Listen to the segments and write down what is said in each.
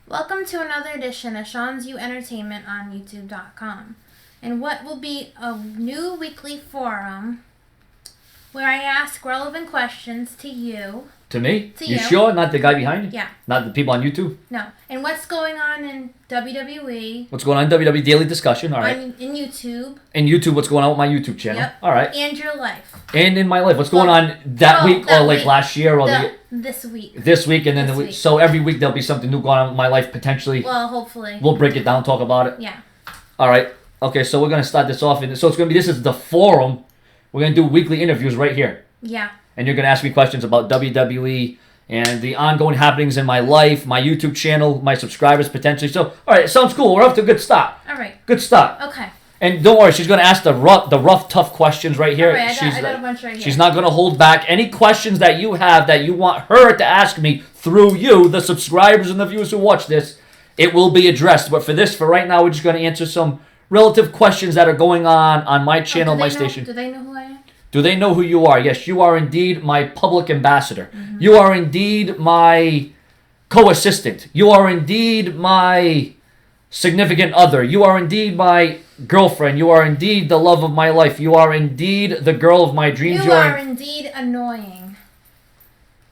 Welcome to another edition of Sean's U Entertainment on YouTube.com, and what will be a new weekly forum where I ask relevant questions to you. To me? To you you. sure? Not the guy behind you? Yeah. Not the people on YouTube? No. And what's going on in WWE? What's going on in WWE Daily Discussion? All right. In YouTube. And YouTube, what's going on with my YouTube channel? Yep. All right. And your life. And in my life, what's going on that week that or like week. last year or This week. this week and then This the week. week. So every week there'll be something new going on with my life potentially. Well, hopefully. We'll break it down, talk about it. Yeah. All right. Okay, so we're going to start this off. So it's going to be, this is the forum. We're going to do weekly interviews right here. Yeah. And you're going to ask me questions about WWE and the ongoing happenings in my life, my YouTube channel, my subscribers potentially. So, all right, sounds cool. We're off to a good start. All right. Good start. Okay. And don't worry, she's going to ask the rough, tough questions right here. All right, I got a bunch right here. She's not going to hold back any questions that you have that you want her to ask me through you, the subscribers and the viewers who watch this. It will be addressed. But for right now, we're just going to answer some relative questions that are going on my channel, my station. Do they know who I am? Do they know who you are? Yes, you are indeed my public ambassador. Mm-hmm. You are indeed my co-assistant. You are indeed my significant other. You are indeed my girlfriend. You are indeed the love of my life. You are indeed the girl of my dreams. You are indeed annoying.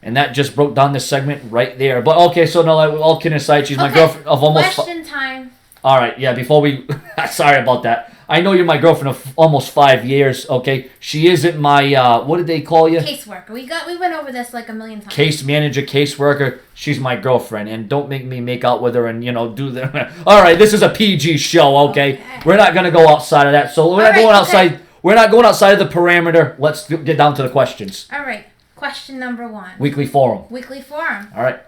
And that just broke down this segment right there. But okay, so no, all kidding aside, she's my girlfriend of almost... Question time. All right, yeah, before we... Sorry about that. I know you're my girlfriend of almost 5 years, okay? She isn't my, what did they call you? Caseworker. We went over this like a million times. Case manager, caseworker. She's my girlfriend. And don't make me make out with her and, do the... All right, this is a PG show, okay? We're not going to go outside of that. So we're not going outside... We're not going outside of the parameter. Let's get down to the questions. All right. Question number 1. Weekly forum. Weekly forum. All right.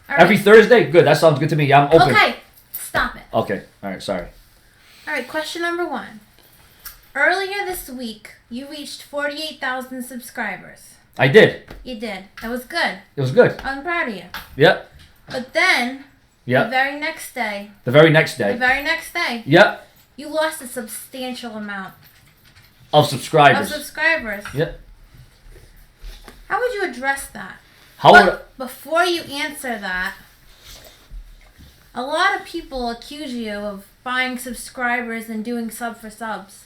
Every Thursday? Good. That sounds good to me. I'm open. Okay. Stop it. Okay. All right. Sorry. All right. Question number 1. Earlier this week, you reached 48,000 subscribers. I did. You did. That was good. It was good. I'm proud of you. Yep. But then, Yep. the very next day, Yep. you lost a substantial amount Of subscribers. Yep. How would you address that? Before you answer that, a lot of people accuse you of buying subscribers and doing sub for subs.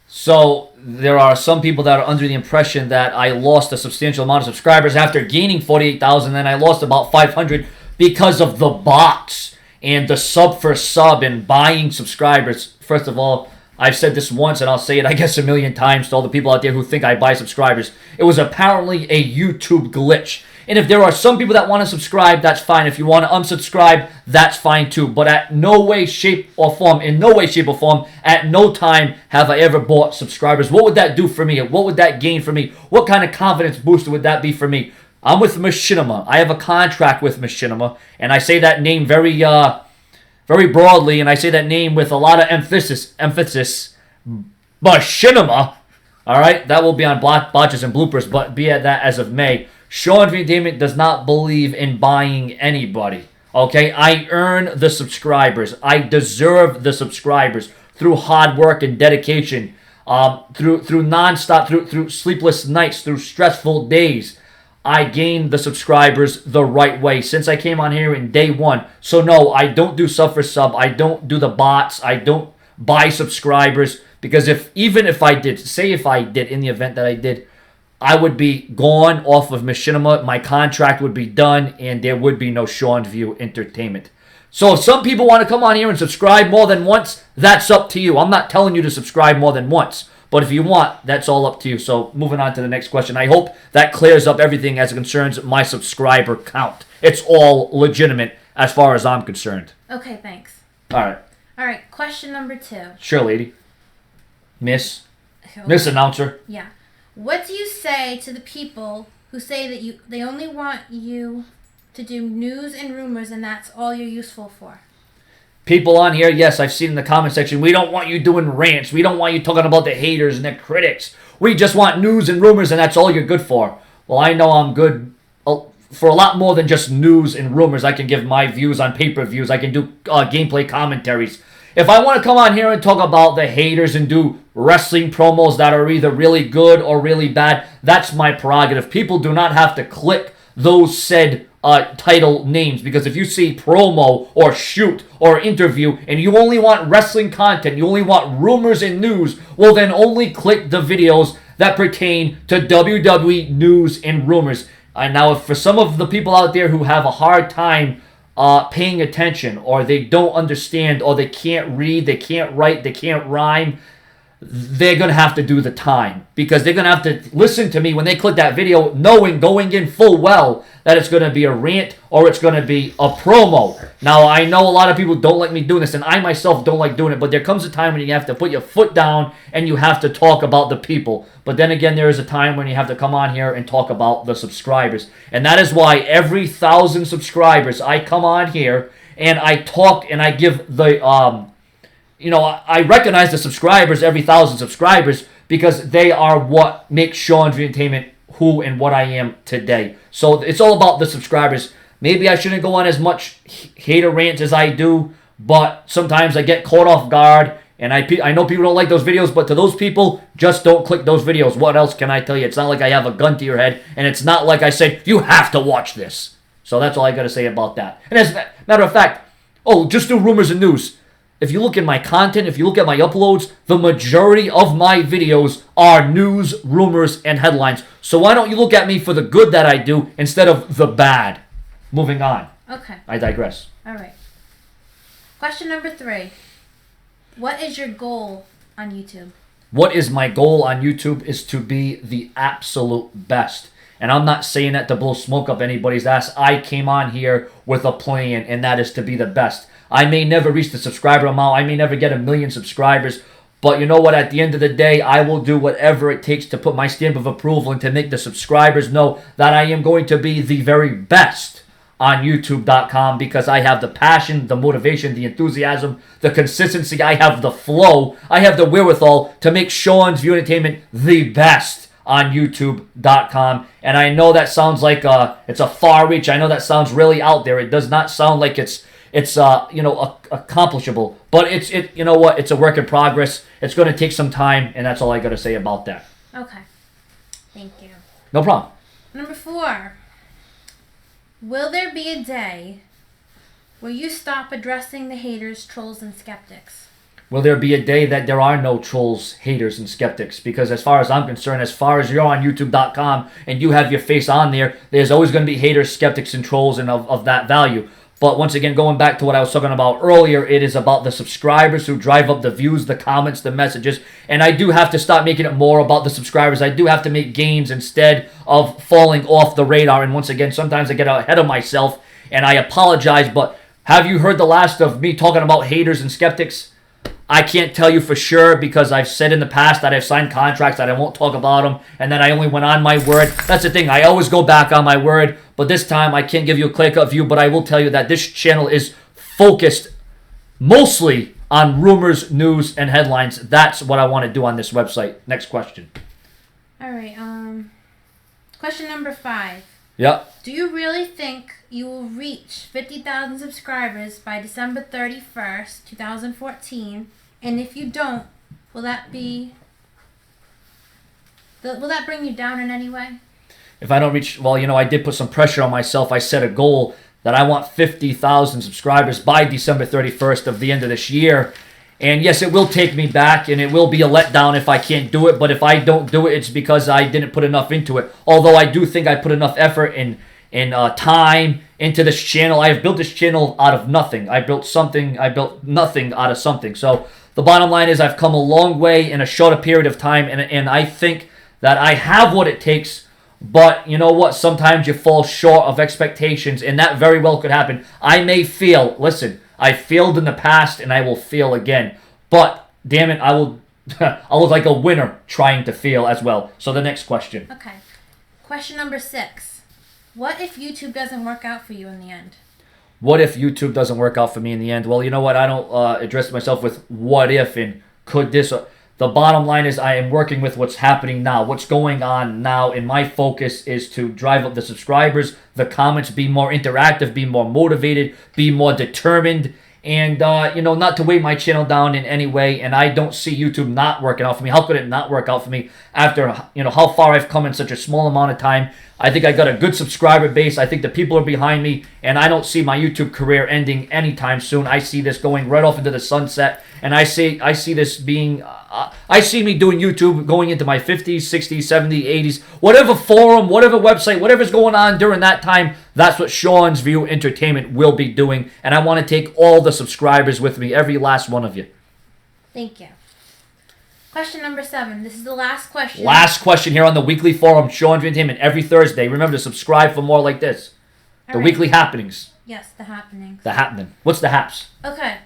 So there are some people that are under the impression that I lost a substantial amount of subscribers after gaining 48,000, and I lost about 500 because of the bots and the sub for sub and buying subscribers. First of all, I've said this once, and I'll say it, I guess, a million times to all the people out there who think I buy subscribers. It was apparently a YouTube glitch. And if there are some people that want to subscribe, that's fine. If you want to unsubscribe, that's fine too. But in no way, shape, or form, at no time have I ever bought subscribers. What would that do for me? What would that gain for me? What kind of confidence booster would that be for me? I'm with Machinima. I have a contract with Machinima, and I say that name very broadly, and I say that name with a lot of emphasis. Machinima. All right, that will be on botches and bloopers, but be at that as of May. Sean V. Damon does not believe in buying anybody. Okay, I earn the subscribers. I deserve the subscribers through hard work and dedication, through nonstop, through sleepless nights, through stressful days. I gained the subscribers the right way since I came on here in day 1. So no, I don't do sub for sub. I don't do the bots. I don't buy subscribers, because even if I did, in the event that I did, I would be gone off of Machinima. My contract would be done, and there would be no Sean View Entertainment. So if some people want to come on here and subscribe more than once, that's up to you. I'm not telling you to subscribe more than once. But if you want, that's all up to you. So moving on to the next question. I hope that clears up everything as it concerns my subscriber count. It's all legitimate as far as I'm concerned. Okay, thanks. All right, question number 2. Sure, lady. Miss Announcer. Yeah. What do you say to the people who say that they only want you to do news and rumors and that's all you're useful for? People on here, yes, I've seen in the comment section, we don't want you doing rants. We don't want you talking about the haters and the critics. We just want news and rumors, and that's all you're good for. Well, I know I'm good for a lot more than just news and rumors. I can give my views on pay-per-views. I can do gameplay commentaries. If I want to come on here and talk about the haters and do wrestling promos that are either really good or really bad, that's my prerogative. People do not have to click those said title names, because if you see promo or shoot or interview and you only want wrestling content, you only want rumors and news, well then only click the videos that pertain to WWE news and rumors. Now, for some of the people out there who have a hard time paying attention, or they don't understand, or they can't read, they can't write, they can't rhyme, they're going to have to do the time, because they're going to have to listen to me when they click that video, knowing going in full well that it's going to be a rant or it's going to be a promo. Now, I know a lot of people don't like me doing this, and I myself don't like doing it, but there comes a time when you have to put your foot down and you have to talk about the people. But then again, there is a time when you have to come on here and talk about the subscribers. And that is why every 1,000 subscribers, I come on here and I talk and I give the I recognize the subscribers, every 1,000 subscribers, because they are what makes Sean's Entertainment who and what I am today. So it's all about the subscribers. Maybe I shouldn't go on as much hater rants as I do, but sometimes I get caught off guard, and I know people don't like those videos, but to those people, just don't click those videos. What else can I tell you? It's not like I have a gun to your head, and it's not like I say, you have to watch this. So that's all I got to say about that. And as a matter of fact, just do rumors and news. If you look at my content, if you look at my uploads, the majority of my videos are news, rumors, and headlines. So why don't you look at me for the good that I do instead of the bad? Moving on. Okay. I digress. All right. Question number 3. What is your goal on YouTube? What is my goal on YouTube is to be the absolute best. And I'm not saying that to blow smoke up anybody's ass. I came on here with a plan, and that is to be the best. I may never reach the subscriber amount. I may never get 1 million subscribers. But you know what? At the end of the day, I will do whatever it takes to put my stamp of approval and to make the subscribers know that I am going to be the very best on YouTube.com, because I have the passion, the motivation, the enthusiasm, the consistency. I have the flow. I have the wherewithal to make Sean's View Entertainment the best on YouTube.com. And I know that sounds like it's a far reach. I know that sounds really out there. It does not sound like it's accomplishable, but it's a work in progress. It's going to take some time, and that's all I got to say about that. Okay. Thank you. No problem. Number 4. Will there be a day where you stop addressing the haters, trolls, and skeptics? Will there be a day that there are no trolls, haters, and skeptics? Because as far as I'm concerned, as far as you're on YouTube.com and you have your face on there, there's always going to be haters, skeptics, and trolls, and of that value. But once again, going back to what I was talking about earlier, it is about the subscribers who drive up the views, the comments, the messages. And I do have to stop making it more about the subscribers. I do have to make gains instead of falling off the radar. And once again, sometimes I get ahead of myself, and I apologize. But have you heard the last of me talking about haters and skeptics? I can't tell you for sure, because I've said in the past that I've signed contracts that I won't talk about them, and that I only went on my word. That's the thing. I always go back on my word, but this time I can't give you a clear-cut view, but I will tell you that this channel is focused mostly on rumors, news, and headlines. That's what I want to do on this website. Next question. All right. Question number 5. Yep. Do you really think you will reach 50,000 subscribers by December 31st, 2014? And if you don't, will that bring you down in any way? If I don't reach, I did put some pressure on myself. I set a goal that I want 50,000 subscribers by December 31st of the end of this year. And yes, it will take me back, and it will be a letdown if I can't do it. But if I don't do it, it's because I didn't put enough into it. Although I do think I put enough effort and time into this channel. I have built this channel out of nothing. I built nothing out of something. So the bottom line is I've come a long way in a shorter period of time, and I think that I have what it takes. But you know what? Sometimes you fall short of expectations, and that very well could happen. I may fail. Listen, I failed in the past, and I will fail again. But damn it, I will look like a winner trying to fail as well. So the next question. Okay. Question number 6. What if YouTube doesn't work out for you in the end? What if YouTube doesn't work out for me in the end? Well, you know what? I don't address myself with what if and could this. The bottom line is I am working with what's happening now, what's going on now, and my focus is to drive up the subscribers, the comments, be more interactive, be more motivated, be more determined, and not to weigh my channel down in any way. And I don't see YouTube not working out for me. How could it not work out for me after how far I've come in such a small amount of time? I think I got a good subscriber base. I think the people are behind me, and I don't see my YouTube career ending anytime soon. I see this going right off into the sunset, and I see this being. I see me doing YouTube going into my 50s, 60s, 70s, 80s, whatever forum, whatever website, whatever's going on during that time. That's what Sean's View Entertainment will be doing, and I want to take all the subscribers with me, every last one of you. Thank you. Question number 7. This is the last question. Last question here on the weekly forum, Sean's View Entertainment, every Thursday. Remember to subscribe for more like this. The weekly happenings. Yes, the happenings. The happening. What's the haps? Okay.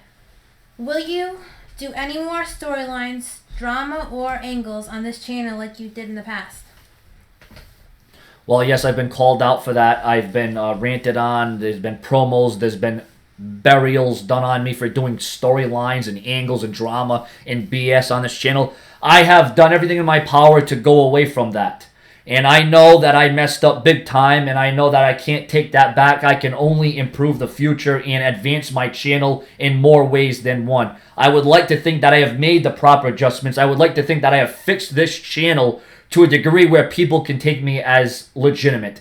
Will you do any more storylines, drama, or angles on this channel like you did in the past? Well, yes, I've been called out for that. I've been ranted on. There's been promos. There's been burials done on me for doing storylines and angles and drama and BS on this channel. I have done everything in my power to go away from that. And I know that I messed up big time, and I know that I can't take that back. I can only improve the future and advance my channel in more ways than one. I would like to think that I have made the proper adjustments. I would like to think that I have fixed this channel to a degree where people can take me as legitimate.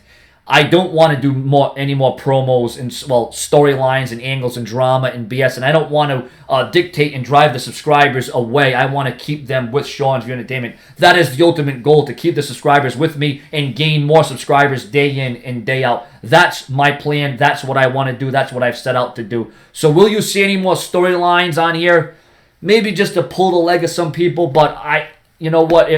I don't want to do any more promos and storylines and angles and drama and BS, and I don't want to dictate and drive the subscribers away. I want to keep them with Sean's View Entertainment. That is the ultimate goal, to keep the subscribers with me and gain more subscribers day in and day out. That's my plan. That's what I want to do. That's what I've set out to do. So will you see any more storylines on here? Maybe just to pull the leg of some people, but you know what?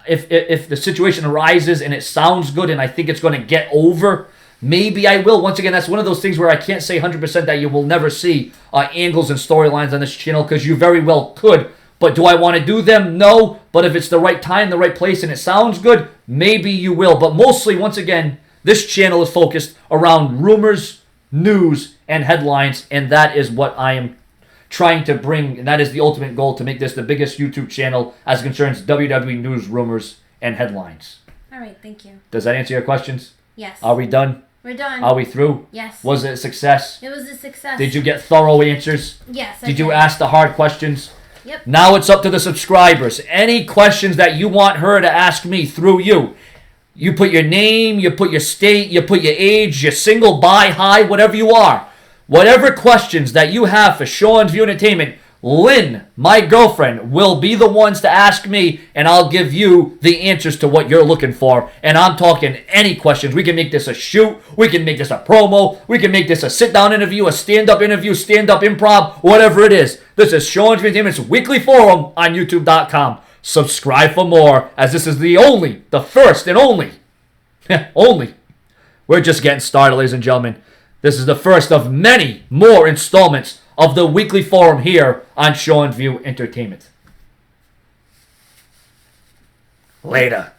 If the situation arises and it sounds good and I think it's going to get over, maybe I will. Once again, that's one of those things where I can't say 100% that you will never see angles and storylines on this channel, because you very well could. But do I want to do them? No. But if it's the right time, the right place, and it sounds good, maybe you will. But mostly, once again, this channel is focused around rumors, news, and headlines, and that is what I am trying to bring, and that is the ultimate goal, to make this the biggest YouTube channel as concerns WWE news, rumors, and headlines. All right, thank you. Does that answer your questions? Yes. Are we done? We're done. Are we through? Yes. Was it a success? It was a success. Did you get thorough answers? Yes. Did you ask the hard questions? Yep. Now it's up to the subscribers. Any questions that you want her to ask me through you. You put your name, you put your state, you put your age, you're single, bi, high, whatever you are. Whatever questions that you have for Sean's View Entertainment, Lynn, my girlfriend, will be the ones to ask me, and I'll give you the answers to what you're looking for. And I'm talking any questions. We can make this a shoot. We can make this a promo. We can make this a sit-down interview, a stand-up interview, stand-up improv, whatever it is. This is Sean's View Entertainment's weekly forum on YouTube.com. Subscribe for more, as this is the first and only. We're just getting started, ladies and gentlemen. This is the first of many more installments of the weekly forum here on Sean's View Entertainment. Later.